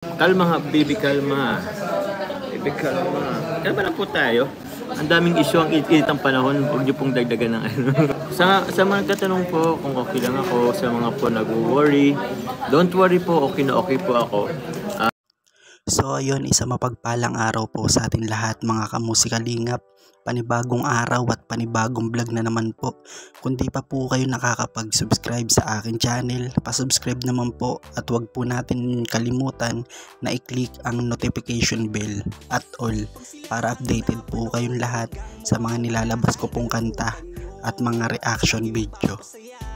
Kalma nga, baby, kalma. Baby, kalma. Kalma lang po tayo. Ang daming issue, ang init ng panahon. Huwag niyo pong dagdagan ng ano. sa mga nagtatanong po kung okay lang ako, sa mga po nag-worry, don't worry po, okay po ako. So ayun, isa mapagpalang araw po sa atin lahat mga kamusikalingap. Panibagong araw at panibagong vlog na naman po. Kung di pa po kayo nakakapag-subscribe sa akin channel, pa-subscribe naman po at wag po natin kalimutan na i-click ang notification bell at all para updated po kayong lahat sa mga nilalabas ko pong kanta at mga reaction video.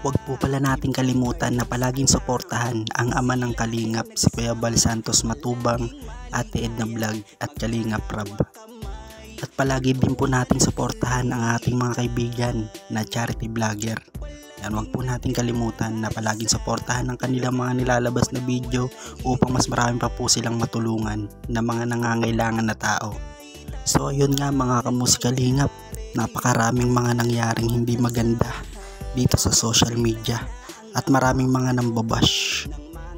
Huwag po pala natin kalimutan na palaging suportahan ang ama ng Kalingap, si Kuya Bal Santos Matubang, Ate Edna Vlog at Kalingap Rab. At palagi din po natin suportahan ang ating mga kaibigan na charity vlogger. Yan, huwag po natin kalimutan na palaging suportahan ang kanilang mga nilalabas na video upang mas marami pa po silang matulungan na mga nangangailangan na tao. So ayun nga mga kamusikalingap, napakaraming mga nangyaring hindi maganda dito sa social media at maraming mga nambabash.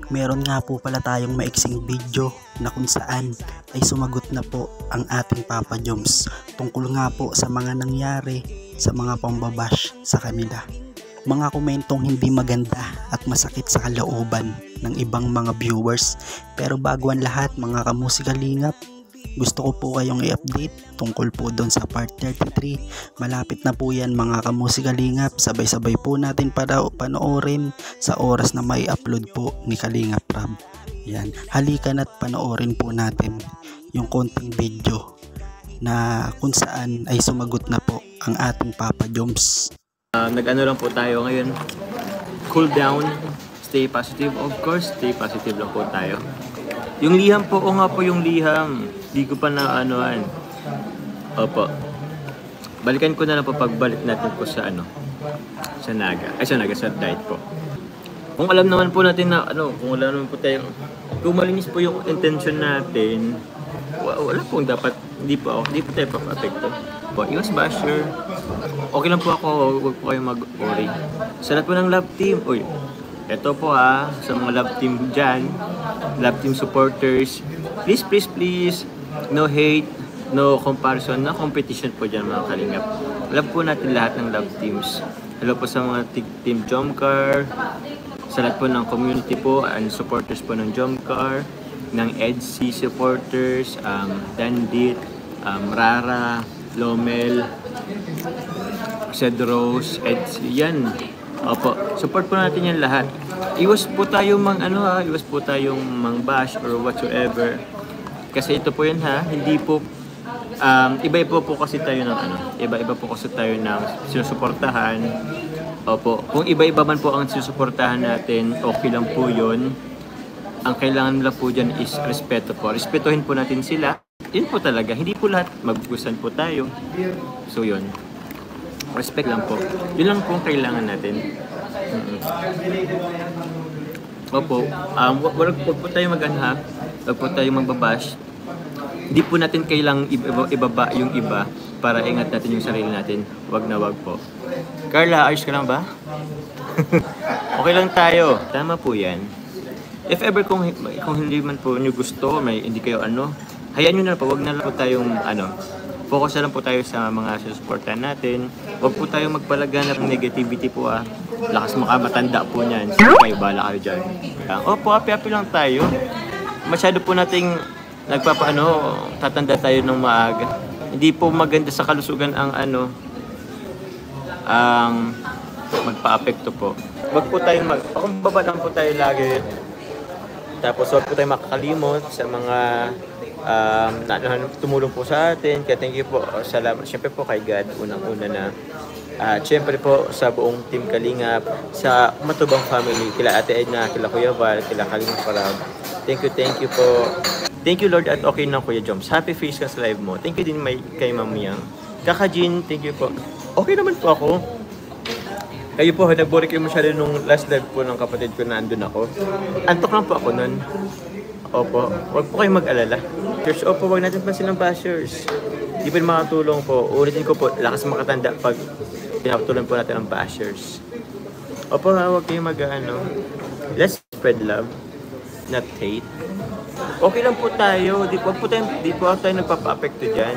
Meron nga po pala tayong maiksing video na kung saan ay sumagot na po ang ating Papa Joms tungkol nga po sa mga nangyari sa mga pambabash sa kanila. Mga komentong hindi maganda at masakit sa kalooban ng ibang mga viewers. Pero bago ang lahat mga kamusikalingap, gusto ko po kayong i-update tungkol po doon sa part 33. Malapit na po yan mga kamusikalingap. Sabay-sabay po natin panoorin sa oras na may upload po ni Kalingap Rab. Yan, halikan at panoorin po natin yung konting video na kung saan ay sumagot na po ang ating Papa Joms. Nag-ano lang po tayo ngayon. Cool down, stay positive. Of course, stay positive lang po tayo. Yung liham po, o nga po yung liham. Di ko pa na anuan. Opo. Balikan ko na lang po pagbalik natin po sa ano. Sa Naga. Ay, sa Naga, sa diet po. Kung alam naman po natin na ano, kung alam naman po tayo, kung malinis po yung intention natin, wala pong dapat, hindi po tayo pa-apekto. Iwas basher. Okay lang po ako, huwag po kayong mag-worry. Sa lahat po ng love team, eto po sa mga love team dyan, love team supporters, please, no hate, no comparison, no competition po dyan mga Kalingap. Love po natin lahat ng love teams. Hello po sa mga team Jomcar, sa lahat po ng community po, and supporters po ng Jomcar, ng EDC supporters, Dandit, Rara, Lomel, Cedros, EDC, yan. Opo, support po natin yan lahat. Iwas po tayong iwas po tayong mang-bash or whatsoever. Kasi ito po yun hindi po, iba-iba po kasi tayo ng iba-iba po kasi tayo ng sinusuportahan. Opo, kung iba-iba man po ang sinusuportahan natin, okay lang po yun. Ang kailangan lang po dyan is respeto po. Respetuhin po natin sila. Yun po talaga, hindi po lahat magugustuhan po tayo. So yun. Respect lang po. Yun lang po ang kailangan natin. Opo, wag po tayo mag-anha. Wag po tayo magbabash. Hindi po natin kailangang ibaba yung iba para ingat natin yung sarili natin. Wag na wag po. Carla, ayos ka lang ba? Okay lang tayo. Tama po yan. If ever kung hindi man po nyo gusto, hindi kayo hayaan nyo na po. Wag na lang po tayong focus na lang po tayo sa mga susuportahan natin. Huwag po tayo magpalaganap ng negativity po Lakas makamatanda po niyan. So, kayo, bala kayo dyan. Opo, happy lang tayo. Masyado po nating tatanda tayo ng maaga. Hindi po maganda sa kalusugan ang magpa-apekto po. Huwag po tayo pakumbaba lang po tayo lagi. Tapos huwag po tayo makakalimot sa mga tumulong po sa atin. Kaya thank you po. Salamat. Siyempre po kay God, unang-una na. Siyempre po sa buong Team Kalingap, sa Matubang family, kila Ate Edna, kila Kuya Val, kila Kalingap Parab. Thank you po. Thank you Lord at okay na Kuya Joms. Happy face ka sa live mo. Thank you din kay Ma'am Yang. Kaka Jean, thank you po. Okay naman po ako. Kayo po, nag-bore kayo masyado nung last live po ng kapatid ko na andun ako. Antok lang po ako nun. Opo, huwag po kayong mag-alala. Church, opo, huwag natin pansin ng bashers. Di pa makatulong po. Ulitin ko po, lakas makatanda pag pinapatulan po natin ang bashers. Opo, huwag kayong let's spread love, not hate. Okay lang po tayo. Di po tayo nagpapa-apekto dyan.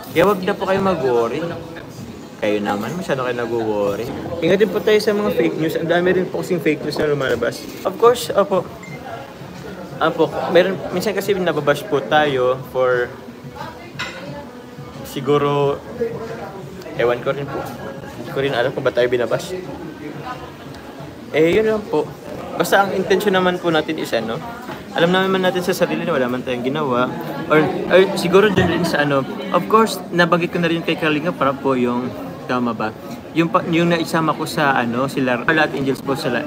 Kaya wag na po kayo mag-worry. Kayo naman, masyado kayo nag-worry. Ingat din po tayo sa mga fake news. Ang dami rin po kasing fake news na lumalabas. Of course, opo. Minsan kasi nababash po tayo for siguro, ewan ko rin po. Hindi ko rin alam kung ba tayo binabash. Yun lang po. Basta ang intention naman po natin is alam naman natin sa sarili na wala man tayong ginawa. Or siguro dun rin sa of course, nabagit ko na rin kay Kalinga para po yung, tama ba? Yung naisama ko sa sila at Angels po sa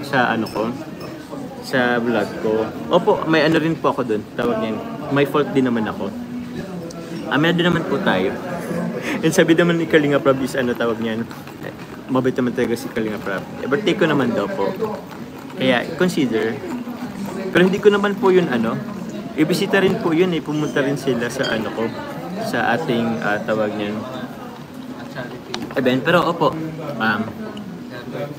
sa vlog ko. Opo, may rin po ako dun. Tawag niyan. May fault din naman ako. Aminado naman po tayo. And sabi naman ni Kalinga Prab is tawag niyan. Mabait naman talaga si Kalinga Prab. Birthday ko naman daw po. Kaya, consider. Pero hindi ko naman po yun ibisita rin po yun pumunta rin sila sa ko. Sa ating tawag niyan. Event. Pero opo,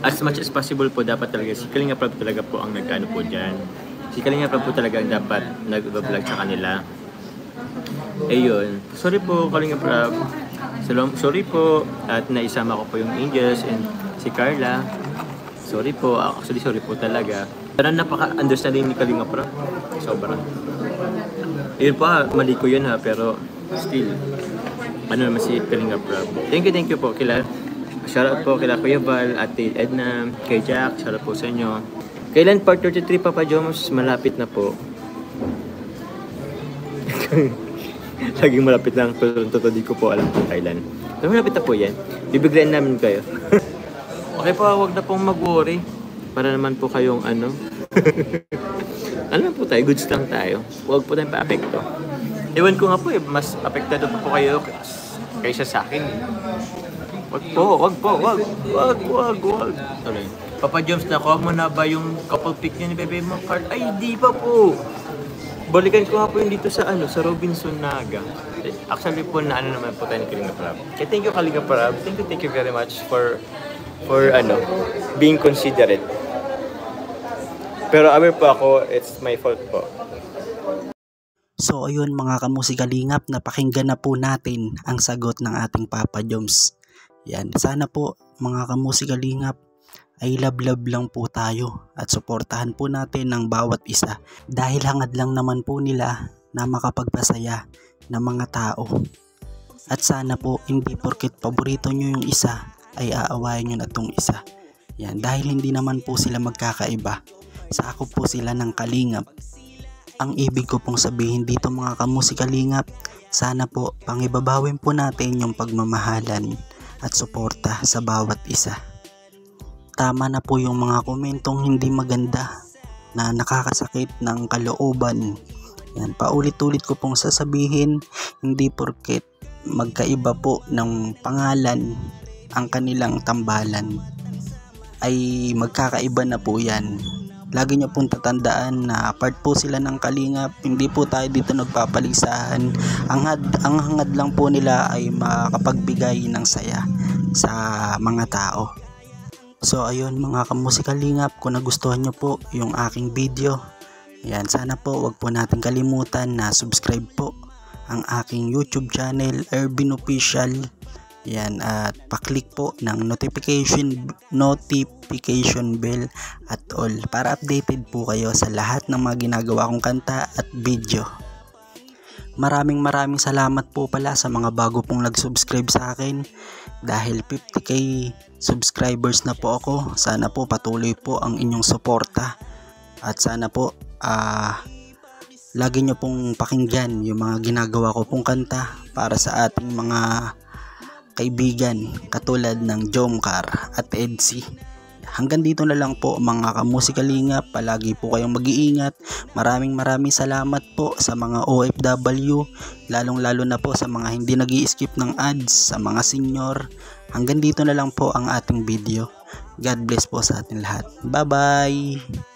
as much as possible po dapat talaga si Kalinga Prab talaga po ang nag-ano po dyan. Si Kalinga Prab po talaga ang dapat nag-vlog sa kanila. Ayun. Sorry po Kalinga Prab. Sorry po at naisama ko po yung Angels and si Carla. Sorry po. Actually sorry po talaga. Pero napaka-understanding ni Kalinga Prab. Sobra. Yun pa, mali ko yun pero still naman si Kalinga Prab. Thank you po shoutout po kila Kuya Val, Ate Edna, kay Jack, shoutout po sa inyo. Kailan part 33 Papa Joms? Malapit na po. Laging malapit lang, pero di ko po alam kung kailan. Pero malapit na po yan. Bibiglayin namin kayo. Okay po, wag na pong mag-worry. Para naman po kayong po tayo, goods lang tayo. Wag po tayong pa-apekto. Ewan ko nga po mas apektado po kayo kaysa sa akin. Wag po. Sorry. Papa Joms, nakuha mo na ba yung couple pic niya ni Bebe mo card? Ay, di pa po. Balikan ko nga po yung dito sa sa Robinson Naga. Actually po naman po tayo ni Kalinga Prab. Okay, thank you Kalinga Prab. Thank you very much for being considerate. Pero aware po ako, it's my fault po. So ayun mga kamusikalingap, napakinggan na po natin ang sagot ng ating Papa Joms. Yan, sana po mga kamusikalingap ay love lang po tayo at suportahan po natin ang bawat isa dahil hangad lang naman po nila na makapagpasaya ng mga tao. At sana po hindi porket paborito nyo yung isa ay aawayin nyo na tong isa. Yan, dahil hindi naman po sila magkakaiba. Sakop po sila ng kalingap. Ang ibig ko pong sabihin dito mga kamusikalingap, sana po pangibabawin po natin yung pagmamahalan at suporta sa bawat isa. Tama na po yung mga komentong hindi maganda na nakakasakit ng kalooban. Yan, paulit-ulit ko pong sasabihin, hindi porket magkaiba po ng pangalan ang kanilang tambalan ay magkakaiba na po yan. Lagi nyo pong tatandaan na part po sila ng kalingap, hindi po tayo dito nagpapalisahan. Ang hangad lang po nila ay makapagbigay ng saya sa mga tao. So ayun mga kamusikalingap, kung nagustuhan nyo po yung aking video, yan, sana po wag po natin kalimutan na subscribe po ang aking YouTube channel, Ervin Official. Yan, at pa-click po ng notification bell at all para updated po kayo sa lahat ng mga ginagawa kong kanta at video. Maraming salamat po pala sa mga bago pong nag-subscribe sa akin dahil 50k subscribers na po ako. Sana po patuloy po ang inyong suporta at sana po lagi nyo pong pakinggan yung mga ginagawa ko pong kanta para sa ating mga kaibigan katulad ng Jomcar at Edsy. Hanggang dito na lang po mga kamusikalingap, palagi po kayong mag-iingat. Maraming salamat po sa mga OFW, lalong na po sa mga hindi nag-i-skip ng ads, sa mga senior. Hanggang dito na lang po ang ating video. God bless po sa ating lahat. Bye bye!